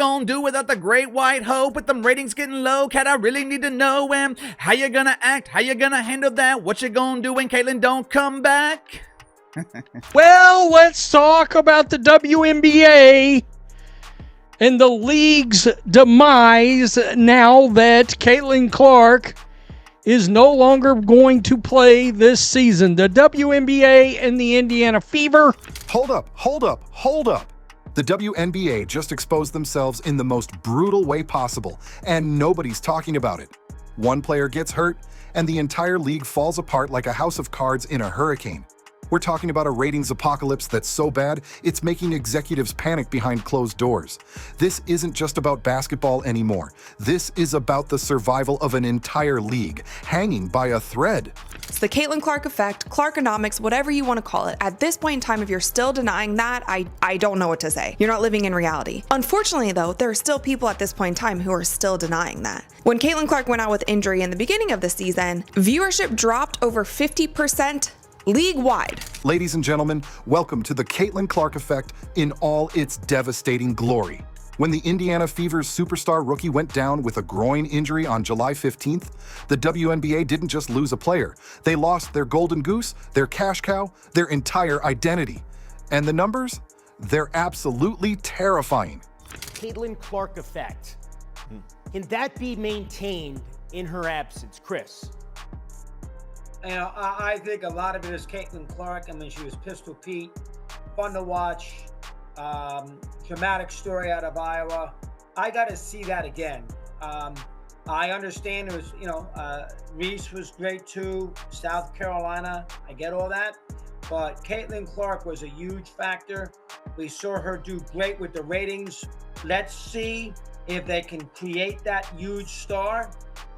gonna do without the great white hope? With them ratings getting low, cat, I really need to know. And how you gonna act? How you gonna handle that? What you gonna do when Caitlyn don't come back? Well, let's talk about the WNBA and the league's demise now that Caitlyn Clark is no longer going to play this season. The WNBA and the Indiana Fever. Hold up. The WNBA just exposed themselves in the most brutal way possible, and nobody's talking about it. One player gets hurt, and the entire league falls apart like a house of cards in a hurricane. We're talking about a ratings apocalypse that's so bad, it's making executives panic behind closed doors. This isn't just about basketball anymore. This is about the survival of an entire league, hanging by a thread. It's the Caitlyn Clark effect, Clarkonomics, whatever you want to call it. At this point in time, if you're still denying that, I don't know what to say. You're not living in reality. Unfortunately, though, there are still people at this point in time who are still denying that. When Caitlyn Clark went out with injury in the beginning of the season, viewership dropped over 50% league-wide. Ladies and gentlemen, welcome to the Caitlyn Clark effect in all its devastating glory. When the Indiana Fever's superstar rookie went down with a groin injury on July 15th, the WNBA didn't just lose a player. They lost their golden goose, their cash cow, their entire identity. And the numbers? They're absolutely terrifying. Caitlyn Clark effect. Can that be maintained in her absence, Chris? You know, I think a lot of it is Caitlyn Clark. I mean, she was Pistol Pete, fun to watch, dramatic story out of Iowa. I got to see that again. I understand it was, Reese was great too, South Carolina. I get all that. But Caitlyn Clark was a huge factor. We saw her do great with the ratings. Let's see if they can create that huge star.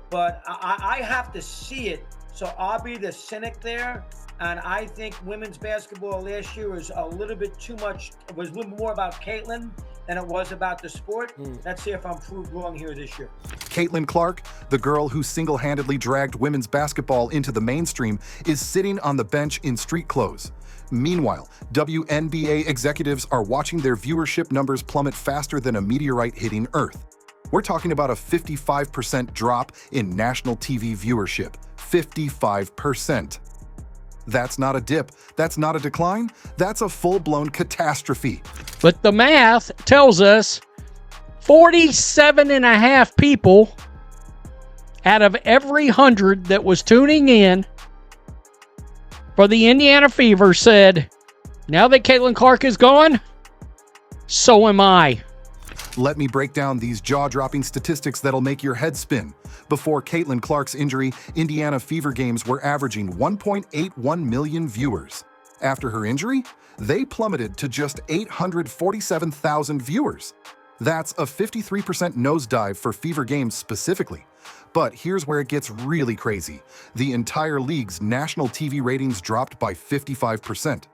But I have to see it. So I'll be the cynic there, and I think women's basketball last year was a little bit too much. It was a little more about Caitlyn than it was about the sport. Let's see if I'm proved wrong here this year. Caitlyn Clark, the girl who single-handedly dragged women's basketball into the mainstream, is sitting on the bench in street clothes. Meanwhile, WNBA executives are watching their viewership numbers plummet faster than a meteorite hitting Earth. We're talking about a 55% drop in national TV viewership. 55%. That's not a dip. That's not a decline. That's a full-blown catastrophe. But the math tells us 47.5 people out of every 100 that was tuning in for the Indiana Fever said, now that Caitlyn Clark is gone, so am I. Let me break down these jaw-dropping statistics that'll make your head spin. Before Caitlyn Clark's injury, Indiana Fever games were averaging 1.81 million viewers. After her injury, they plummeted to just 847,000 viewers. That's a 53% nosedive for Fever games specifically. But here's where it gets really crazy. The entire league's national TV ratings dropped by 55%.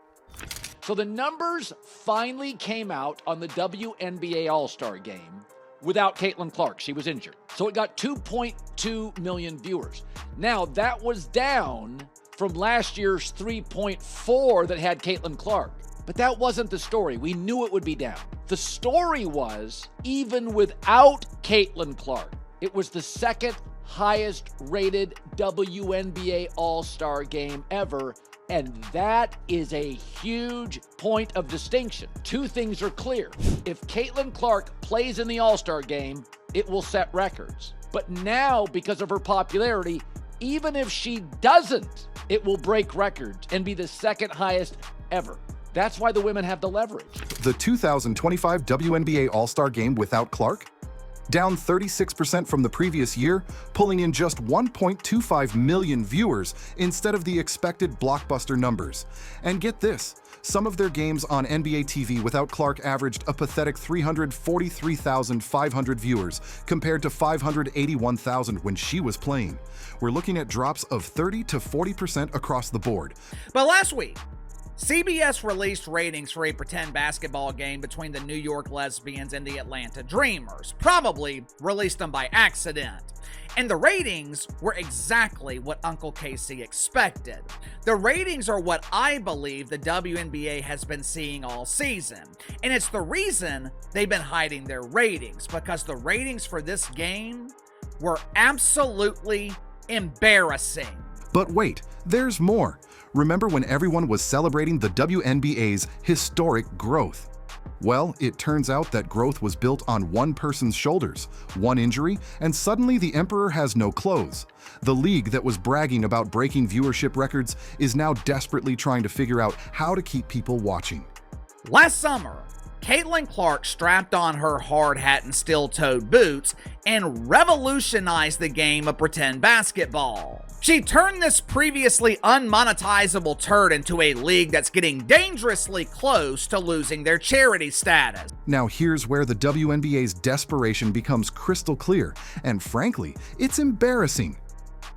So the numbers finally came out on the WNBA All-Star Game without Caitlyn Clark. She was injured. So it got 2.2 million viewers. Now, that was down from last year's 3.4 that had Caitlyn Clark. But that wasn't the story. We knew it would be down. The story was, even without Caitlyn Clark, it was the second highest rated WNBA All-Star Game ever. And that is a huge point of distinction. Two things are clear. If Caitlyn Clark plays in the All-Star Game, it will set records. But now, because of her popularity, even if she doesn't, it will break records and be the second highest ever. That's why the women have the leverage. The 2025 WNBA All-Star Game without Clark? Down 36% from the previous year, pulling in just 1.25 million viewers instead of the expected blockbuster numbers. And get this, some of their games on NBA TV without Clark averaged a pathetic 343,500 viewers compared to 581,000 when she was playing. We're looking at drops of 30 to 40% across the board. But last week, CBS released ratings for a pretend basketball game between the New York Lesbians and the Atlanta Dreamers. Probably released them by accident. And the ratings were exactly what Uncle Casey expected. The ratings are what I believe the WNBA has been seeing all season. And it's the reason they've been hiding their ratings, because the ratings for this game were absolutely embarrassing. But wait, there's more. Remember when everyone was celebrating the WNBA's historic growth? Well, it turns out that growth was built on one person's shoulders, one injury, and suddenly the emperor has no clothes. The league that was bragging about breaking viewership records is now desperately trying to figure out how to keep people watching. Last summer, Caitlin Clark strapped on her hard hat and steel-toed boots and revolutionized the game of pretend basketball. She turned this previously unmonetizable turd into a league that's getting dangerously close to losing their charity status. Now here's where the WNBA's desperation becomes crystal clear, and frankly, it's embarrassing.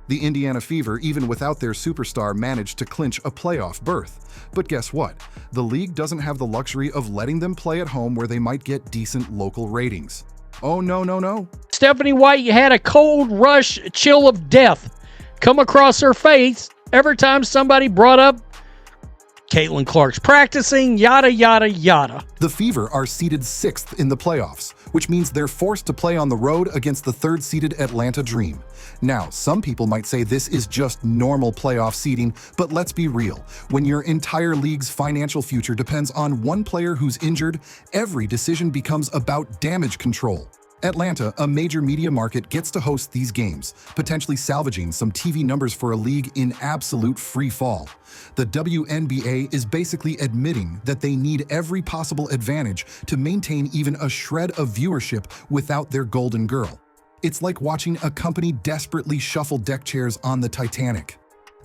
The Indiana Fever, even without their superstar, managed to clinch a playoff berth. But guess what? The league doesn't have the luxury of letting them play at home where they might get decent local ratings. Oh no. Stephanie White had a cold rush chill of death come across her face every time somebody brought up Caitlin Clark's practicing, yada, yada, yada. The Fever are seeded 6th in the playoffs, which means they're forced to play on the road against the 3rd-seeded Atlanta Dream. Now, some people might say this is just normal playoff seeding, but let's be real. When your entire league's financial future depends on one player who's injured, every decision becomes about damage control. Atlanta, a major media market, gets to host these games, potentially salvaging some TV numbers for a league in absolute free fall. The WNBA is basically admitting that they need every possible advantage to maintain even a shred of viewership without their golden girl. It's like watching a company desperately shuffle deck chairs on the Titanic.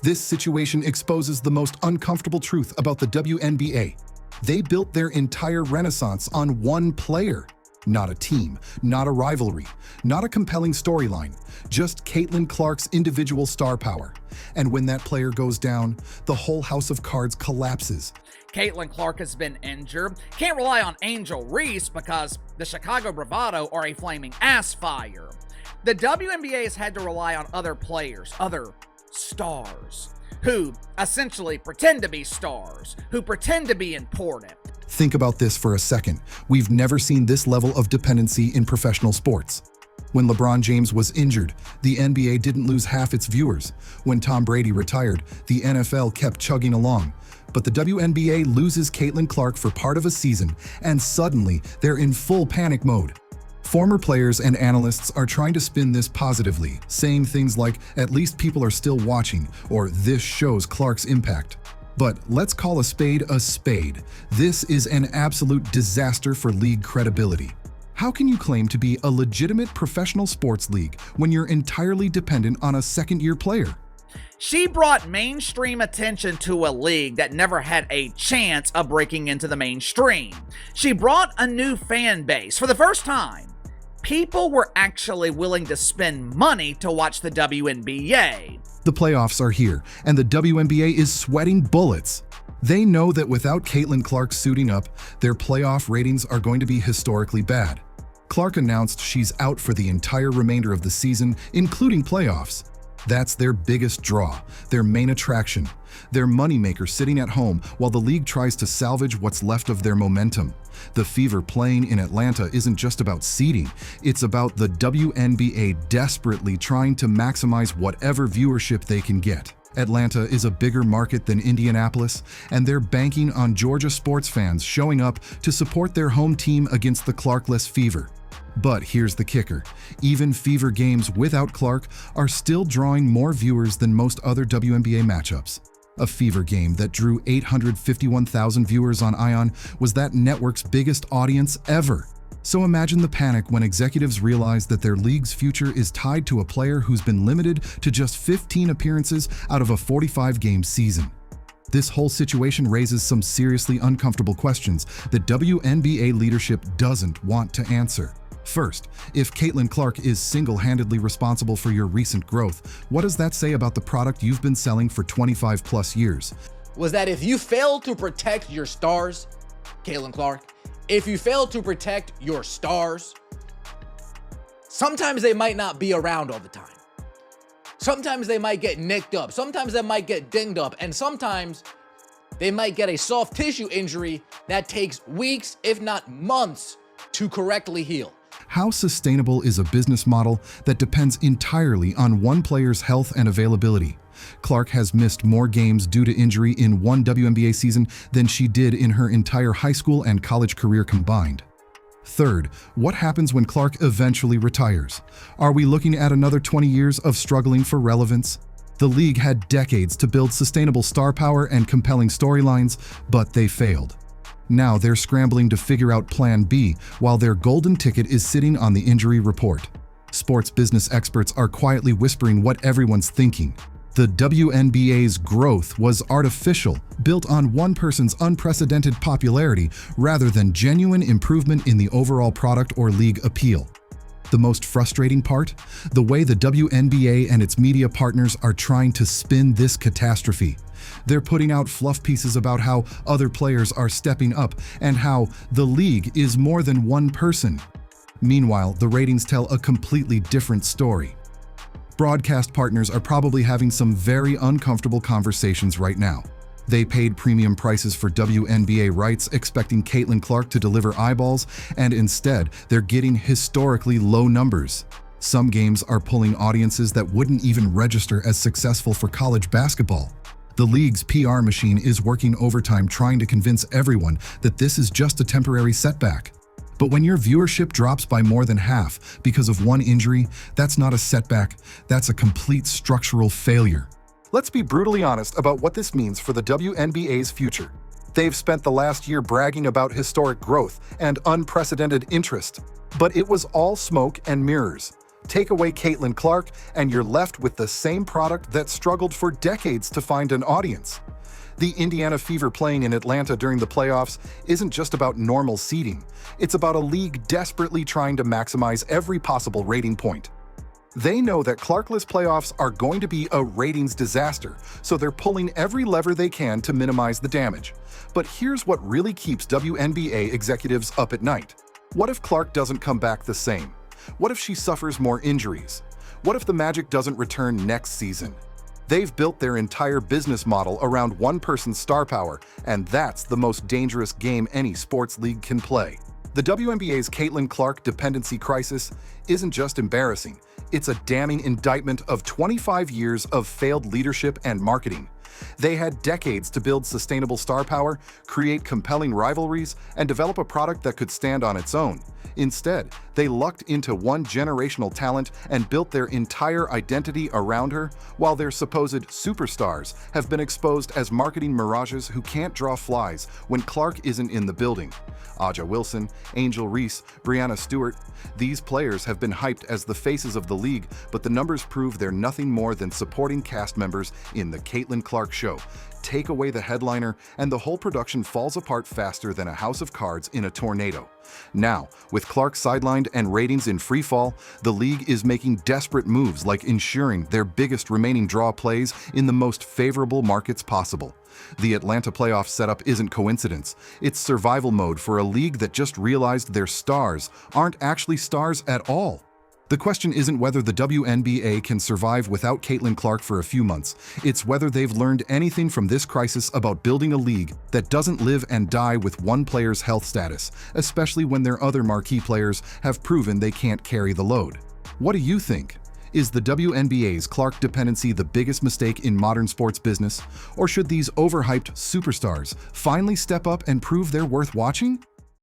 This situation exposes the most uncomfortable truth about the WNBA. They built their entire renaissance on one player. Not a team, not a rivalry, not a compelling storyline, just Caitlin Clark's individual star power. And when that player goes down, the whole house of cards collapses. Caitlin Clark has been injured. Can't rely on Angel Reese because the Chicago Bravado are a flaming ass fire. The WNBA has had to rely on other players, other stars, who essentially pretend to be stars, who pretend to be important. Think about this for a second. We've never seen this level of dependency in professional sports. When LeBron James was injured, the NBA didn't lose half its viewers. When Tom Brady retired, the NFL kept chugging along. But the WNBA loses Caitlin Clark for part of a season, and suddenly they're in full panic mode. Former players and analysts are trying to spin this positively, saying things like, "At least people are still watching," or "This shows Clark's impact." But let's call a spade a spade. This is an absolute disaster for league credibility. How can you claim to be a legitimate professional sports league when you're entirely dependent on a second-year player? She brought mainstream attention to a league that never had a chance of breaking into the mainstream. She brought a new fan base. For the first time, people were actually willing to spend money to watch the WNBA. The playoffs are here, and the WNBA is sweating bullets. They know that without Caitlin Clark suiting up, their playoff ratings are going to be historically bad. Clark announced she's out for the entire remainder of the season, including playoffs. That's their biggest draw, their main attraction, their moneymaker sitting at home while the league tries to salvage what's left of their momentum. The Fever playing in Atlanta isn't just about seeding, it's about the WNBA desperately trying to maximize whatever viewership they can get. Atlanta is a bigger market than Indianapolis, and they're banking on Georgia sports fans showing up to support their home team against the Clarkless Fever. But here's the kicker. Even Fever games without Clark are still drawing more viewers than most other WNBA matchups. A Fever game that drew 851,000 viewers on ION was that network's biggest audience ever. So imagine the panic when executives realize that their league's future is tied to a player who's been limited to just 15 appearances out of a 45-game season. This whole situation raises some seriously uncomfortable questions that WNBA leadership doesn't want to answer. First, if Caitlin Clark is single-handedly responsible for your recent growth, what does that say about the product you've been selling for 25+ years? Was that if you fail to protect your stars, Caitlin Clark, if you fail to protect your stars, sometimes they might not be around all the time. Sometimes they might get nicked up. Sometimes they might get dinged up. And sometimes they might get a soft tissue injury that takes weeks, if not months, to correctly heal. How sustainable is a business model that depends entirely on one player's health and availability? Clark has missed more games due to injury in one WNBA season than she did in her entire high school and college career combined. Third, what happens when Clark eventually retires? Are we looking at another 20 years of struggling for relevance? The league had decades to build sustainable star power and compelling storylines, but they failed. Now they're scrambling to figure out Plan B while their golden ticket is sitting on the injury report. Sports business experts are quietly whispering what everyone's thinking. The WNBA's growth was artificial, built on one person's unprecedented popularity rather than genuine improvement in the overall product or league appeal. The most frustrating part? The way the WNBA and its media partners are trying to spin this catastrophe. They're putting out fluff pieces about how other players are stepping up and how the league is more than one person. Meanwhile, the ratings tell a completely different story. Broadcast partners are probably having some very uncomfortable conversations right now. They paid premium prices for WNBA rights, expecting Caitlin Clark to deliver eyeballs, and instead, they're getting historically low numbers. Some games are pulling audiences that wouldn't even register as successful for college basketball. The league's PR machine is working overtime trying to convince everyone that this is just a temporary setback. But when your viewership drops by more than half because of one injury, that's not a setback, that's a complete structural failure. Let's be brutally honest about what this means for the WNBA's future. They've spent the last year bragging about historic growth and unprecedented interest, but it was all smoke and mirrors. Take away Caitlin Clark, and you're left with the same product that struggled for decades to find an audience. The Indiana Fever playing in Atlanta during the playoffs isn't just about normal seeding. It's about a league desperately trying to maximize every possible rating point. They know that Clarkless playoffs are going to be a ratings disaster, so they're pulling every lever they can to minimize the damage. But here's what really keeps WNBA executives up at night. What if Clark doesn't come back the same? What if she suffers more injuries? What if the Magic doesn't return next season? They've built their entire business model around one person's star power, and that's the most dangerous game any sports league can play. The WNBA's Caitlin Clark dependency crisis isn't just embarrassing, it's a damning indictment of 25 years of failed leadership and marketing. They had decades to build sustainable star power, create compelling rivalries, and develop a product that could stand on its own. Instead, they lucked into one generational talent and built their entire identity around her, while their supposed superstars have been exposed as marketing mirages who can't draw flies when Clark isn't in the building. Aja Wilson, Angel Reese, Brianna Stewart, these players have been hyped as the faces of the league, but the numbers prove they're nothing more than supporting cast members in the Caitlin Clark show. Take away the headliner, and the whole production falls apart faster than a house of cards in a tornado. Now, with Clark sidelined and ratings in free fall, the league is making desperate moves like ensuring their biggest remaining draw plays in the most favorable markets possible. The Atlanta playoff setup isn't coincidence. It's survival mode for a league that just realized their stars aren't actually stars at all. The question isn't whether the WNBA can survive without Caitlin Clark for a few months. It's whether they've learned anything from this crisis about building a league that doesn't live and die with one player's health status, especially when their other marquee players have proven they can't carry the load. What do you think? Is the WNBA's Clark dependency the biggest mistake in modern sports business? Or should these overhyped superstars finally step up and prove they're worth watching?